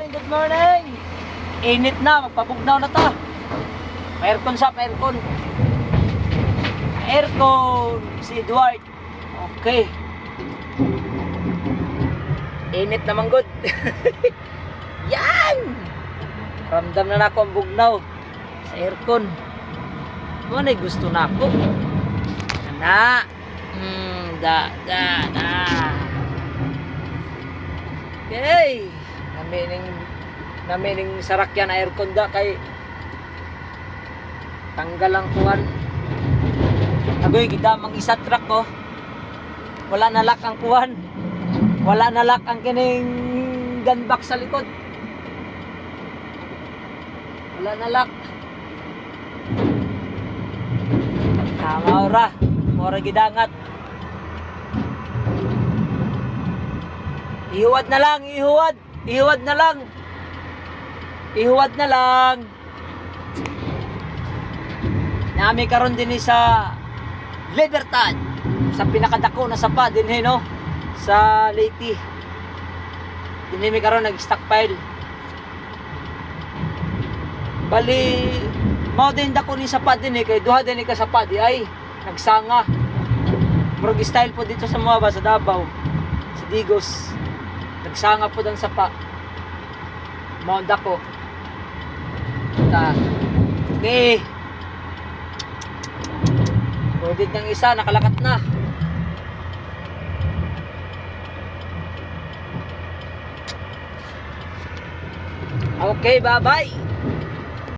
good morning. Init na, magpabugnaw na ta. Aircon sa aircon. Aircon, si Edward. Okay. Init naman good. Yan! Ramdam na ako ang bugnaw sa aircon. Ano gusto na ako? Na. Da. Okay. Namining sarakyan aircon da kay tanggal ang kuwan. Agoy gidamang isa truck ko. Wala na lock ang kuwan. Wala na lock ang kining gun box sa likod. Wala na lock. Maura gidangat. Ihuwad na lang. Nami karon din sa Libertad, sa pinakadako na sapa din no, sa Leyte. Dinimi karon nag-stockpile. Bali mao din dako ni sapa din kay duha din ka sapa di ay nagsanga. Murag style po dito sa mga sa Davao, sa Digos. Nagsanga po ang sapa. Mao dako. Okay. Pwede ng isa, nakalakat na. Okay, bye-bye.